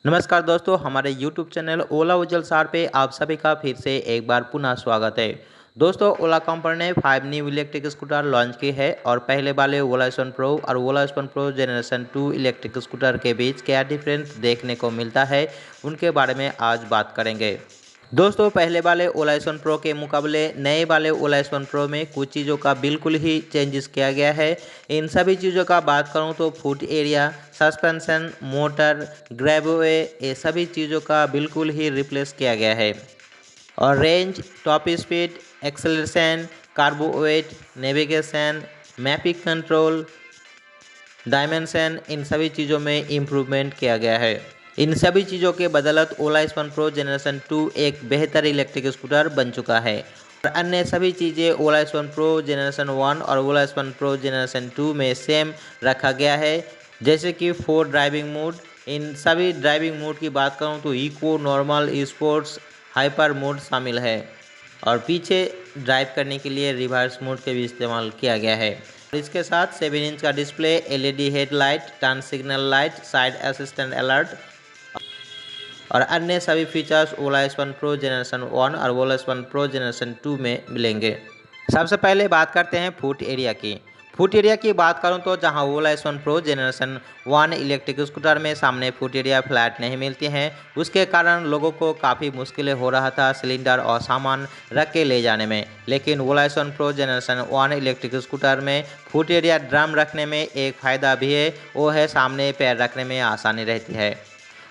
नमस्कार दोस्तों, हमारे YouTube चैनल ओला उज्जवल सार पे आप सभी का फिर से एक बार पुनः स्वागत है। दोस्तों, ओला कंपनी ने 5 न्यू इलेक्ट्रिक स्कूटर लॉन्च की है और पहले वाले ओला S1 प्रो और ओला S1 pro generation 2 electric scooter के बीच क्या डिफरेंस देखने को मिलता है, उनके बारे में आज बात करेंगे। दोस्तों, पहले वाले ओला S1 प्रो के मुकाबले नए वाले ओला S1 प्रो में कुछ चीज़ों का बिल्कुल ही चेंजेस किया गया है। इन सभी चीज़ों का बात करूं तो फुट एरिया, सस्पेंशन, मोटर, ग्रेबवे, ये सभी चीज़ों का बिल्कुल ही रिप्लेस किया गया है। और range, top speed, acceleration, kerb weight, navigation, mapping control, dimension, इन सभी चीज़ों में इम्प्रूवमेंट किया गया है। इन सभी चीज़ों के बदौलत ओला S1 प्रो जनरेशन 2 एक बेहतर इलेक्ट्रिक स्कूटर बन चुका है और अन्य सभी चीज़ें ओला S1 प्रो जनरेशन 1 और ओला S1 प्रो जनरेशन 2 में सेम रखा गया है, जैसे कि 4 ड्राइविंग मोड। इन सभी ड्राइविंग मोड की बात करूं तो eco, normal, sports, hyper mode शामिल है और पीछे ड्राइव करने के लिए रिवर्स मोड का भी इस्तेमाल किया गया है। इसके साथ 7 इंच का display, LED headlight, turn signal light, side assistant alert और अन्य सभी फीचर्स ओला S1 प्रो जनरेशन 1 और ओला S1 प्रो जनरेशन 2 में मिलेंगे। सबसे पहले बात करते हैं फुट एरिया की। फुट एरिया की बात करूं तो जहां ओला S1 pro generation 1 electric scooter में सामने फुट एरिया फ्लैट नहीं मिलती हैं, उसके कारण लोगों को काफ़ी मुश्किलें हो रहा था सिलेंडर और सामान रख के ले जाने में। लेकिन ओला S1 pro generation 1 electric scooter में फुट एरिया ड्रम रखने में एक फ़ायदा भी है, वो है सामने पैर रखने में आसानी रहती है।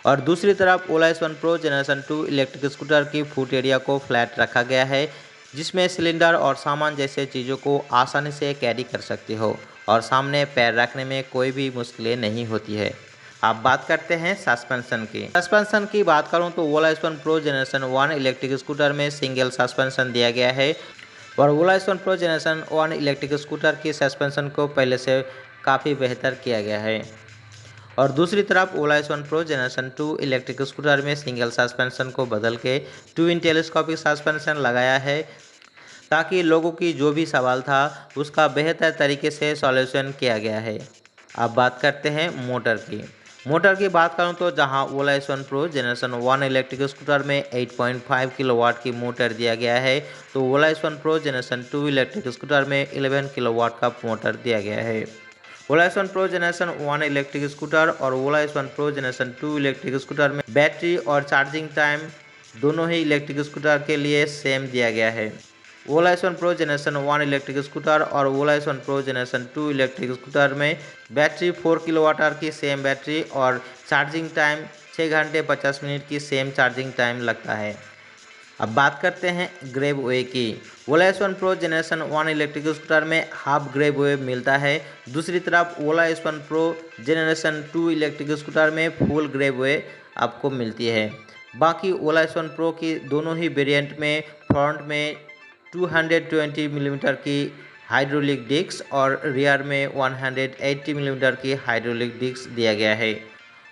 और दूसरी तरफ ओला S1 pro generation 2 electric scooter की फुट एरिया को फ्लैट रखा गया है, जिसमें सिलेंडर और सामान जैसे चीज़ों को आसानी से कैरी कर सकते हो और सामने पैर रखने में कोई भी मुश्किलें नहीं होती है। अब बात करते हैं सस्पेंशन की। सस्पेंशन की बात करूं तो ओला S1 pro generation 1 electric scooter में सिंगल सस्पेंशन दिया गया है और ओला S1 pro generation 1 electric scooter की सस्पेंशन को पहले से काफ़ी बेहतर किया गया है। और दूसरी तरफ ओला S1 pro generation 2 electric scooter में सिंगल सस्पेंशन को बदल के ट्विन टेलीस्कोपिक सस्पेंशन लगाया है, ताकि लोगों की जो भी सवाल था उसका बेहतर तरीके से सॉल्यूशन किया गया है। अब बात करते हैं मोटर की। मोटर की बात करूं तो जहां ओला S1 pro generation 1 electric scooter में 8.5 किलोवाट की मोटर दिया गया है, तो ओला S1 pro generation 2 electric scooter में 11 किलोवाट का मोटर दिया गया है। ओला S1 pro generation 1 electric scooter और ओला S1 pro generation 2 electric scooter में बैटरी और चार्जिंग टाइम दोनों ही इलेक्ट्रिक स्कूटर के लिए सेम दिया गया है। ओला S1 pro generation 1 electric scooter और ओला S1 pro generation 2 electric scooter में बैटरी 4 किलोवाट आवर की सेम बैटरी और चार्जिंग टाइम 6 घंटे 50 मिनट की सेम चार्जिंग टाइम लगता है। अब बात करते हैं ग्रेब वे की। ओला S1 pro generation 1 electric scooter में हाफ ग्रेब वे मिलता है। दूसरी तरफ ओला S1 pro generation 2 electric scooter में फुल ग्रेब वे आपको मिलती है। बाकी ओला S1 प्रो की दोनों ही वेरिएंट में फ्रंट में 220 मिलीमीटर की हाइड्रोलिक डिस्क और रियर में 180 मिलीमीटर की हाइड्रोलिक डिस्क दिया गया है।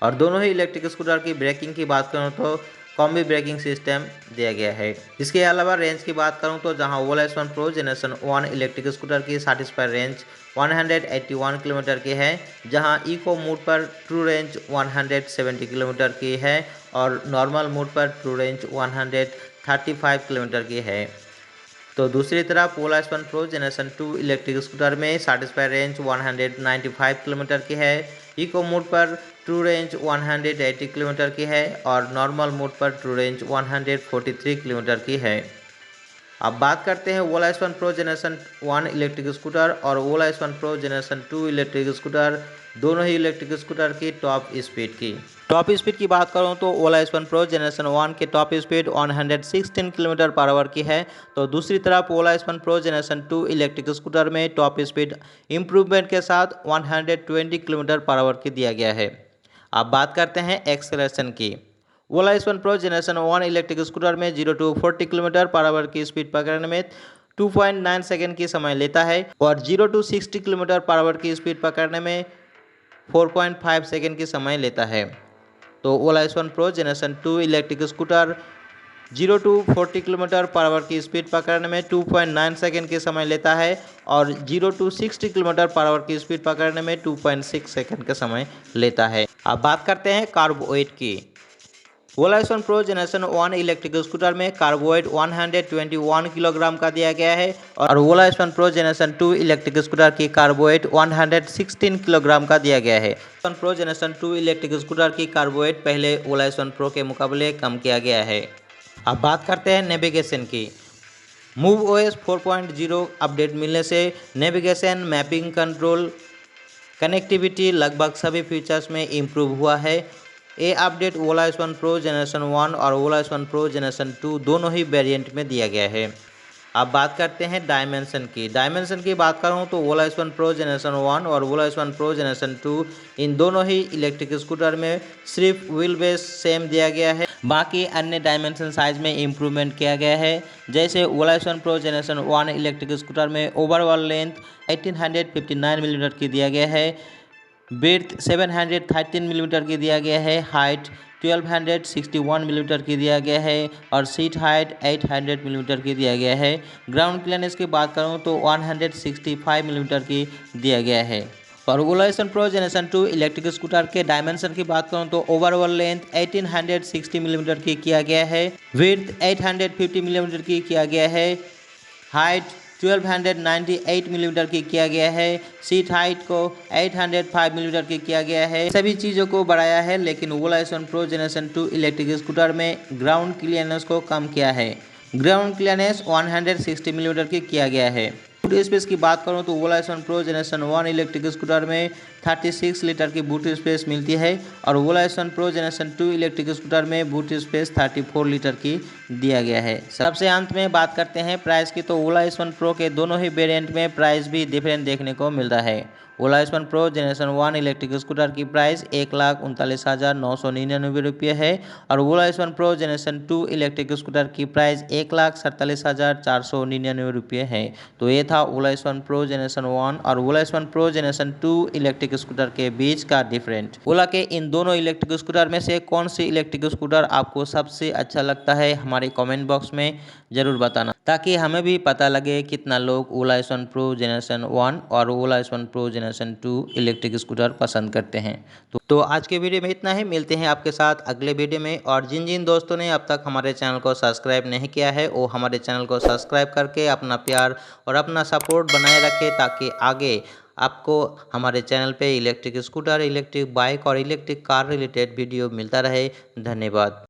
और दोनों ही इलेक्ट्रिक स्कूटर की ब्रेकिंग की बात करूं तो कॉम्बी ब्रेकिंग सिस्टम दिया गया है। इसके अलावा रेंज की बात करूं तो जहां ओला S1 pro generation 1 electric scooter की सैटिस्फाइड रेंज 181 किलोमीटर की है, जहां इको मोड पर ट्रू रेंज 170 किलोमीटर की है और नॉर्मल मोड पर ट्रू रेंज 135 किलोमीटर की है। तो दूसरी तरफ ओला S1 pro generation 2 electric scooter में सैटिस्फाइड रेंज 195 किलोमीटर की है, इको मोड पर ट्रू रेंज 180 किलोमीटर की है और नॉर्मल मोड पर ट्रू रेंज 143 किलोमीटर की है। अब बात करते हैं ओला S1 pro generation 1 electric scooter और ओला S1 pro generation 2 electric scooter दोनों ही इलेक्ट्रिक स्कूटर की टॉप स्पीड की। टॉप स्पीड की बात करूं तो ओला S1 प्रो जनरेशन 1 की top speed 116 kilometre per hour की है, तो दूसरी तरफ ओला S1 pro generation 2 electric scooter में टॉप स्पीड इम्प्रूवमेंट के साथ 120 किलोमीटर पर आवर की दिया गया है। अब बात करते हैं एक्सेलरेशन की। ओला S1 pro generation 1 electric scooter में 0 to 40 किलोमीटर पर आवर की स्पीड पकड़ने में 2.9 सेकेंड की समय लेता है और 0 to 60 किलोमीटर पर आवर की स्पीड पकड़ने में 4.5 सेकेंड की समय लेता है। तो ओला S1 pro generation 2 electric scooter 0 to 40 kilometre per hour की स्पीड पकड़ने में 2.9 सेकेंड की समय लेता है और 0 to 60 किलोमीटर पर आवर की स्पीड पकड़ने में 2.6 सेकेंड का समय लेता है। अब बात करते हैं कार्ब वेट की। ओला S1 Pro generation 1 electric scooter में कार्बोवेट 121 किलोग्राम का दिया गया है और ओला S1 Pro generation 2 electric scooter की कार्बोवेट 116 किलोग्राम का दिया गया है। S1 Pro generation 2 electric scooter की कार्बोवेट पहले ओला S1 Pro के मुकाबले कम किया गया है। अब बात करते हैं नेविगेशन की। MuveOS 4.0 अपडेट मिलने से नेविगेशन, मैपिंग, कंट्रोल, कनेक्टिविटी लगभग सभी फीचर्स में इम्प्रूव हुआ है। ये अपडेट ओला S1 Pro जनरेशन 1 और ओला S1 Pro जनरेशन 2 दोनों ही वेरिएंट में दिया गया है। अब बात करते हैं डायमेंशन की। डायमेंशन की बात करूं तो ओला S1 Pro जनरेशन 1 और ओला S1 Pro जनरेशन 2 इन दोनों ही इलेक्ट्रिक स्कूटर में सिर्फ व्हील बेस सेम दिया गया है, बाकी अन्य डायमेंशन साइज में इम्प्रूवमेंट किया गया है। जैसे ओला S1 Pro generation 1 electric scooter में ओवरऑल लेंथ 1859 मिलीमीटर की दिया गया है, विड्थ 713 मिलीमीटर की दिया गया है, हाइट 1261 मिलीमीटर की दिया गया है और सीट हाइट 800 मिलीमीटर की दिया गया है। ग्राउंड क्लियरेंस की बात करूं तो 165 मिलीमीटर की दिया गया है। और ओला S1 Pro generation 2 electric scooter के डायमेंशन की बात करूं तो ओवरऑल लेंथ 1860 मिलीमीटर की किया गया है, विड्थ 850 मिलीमीटर की किया गया है, हाइट 1298 मिलीमीटर की किया गया है, सीट हाइट को 805 मिलीमीटर की किया गया है। सभी चीज़ों को बढ़ाया है, लेकिन ओला S1 Pro generation 2 electric scooter में ग्राउंड क्लियरेंस को कम किया है। ग्राउंड क्लियरेंस 160 मिलीमीटर की किया गया है। बूट स्पेस की बात करूं तो ओला S1 Pro generation 1 electric scooter में 36 लीटर की बूट स्पेस मिलती है और ओला S1 Pro generation 2 electric scooter में बूट स्पेस 34 लीटर की दिया गया है। सबसे अंत में बात करते हैं प्राइस की, तो ओला S1 Pro के दोनों ही वेरिएंट में प्राइस भी डिफरेंट देखने को मिल रहा है। ओला S1 Pro generation 1 electric scooter की प्राइस 1,39,999 रुपये है और ओला S1 Pro generation 2 electric scooter की प्राइस 1,47,499 रुपये है। तो ये था ओला S1 Pro जनरेशन 1 और ओला S1 Pro generation 2 electric scooter के बीच का डिफरेंट। ओला के इन दोनों इलेक्ट्रिक स्कूटर में से कौन सी इलेक्ट्रिक स्कूटर आपको सबसे अच्छा लगता है, हमारे कमेंट बॉक्स में ज़रूर बताना, ताकि हमें भी पता लगे कितना लोग ओला S1 Pro जनरेशन 1 और ओला S1 Pro generation 2 electric scooter पसंद करते हैं। तो आज के वीडियो में इतना ही, मिलते हैं आपके साथ अगले वीडियो में। और जिन जिन दोस्तों ने अब तक हमारे चैनल को सब्सक्राइब नहीं किया है वो हमारे चैनल को सब्सक्राइब करके अपना प्यार और अपना सपोर्ट बनाए रखें, ताकि आगे आपको हमारे चैनल पे इलेक्ट्रिक स्कूटर, इलेक्ट्रिक बाइक और इलेक्ट्रिक कार रिलेटेड वीडियो मिलता रहे। धन्यवाद।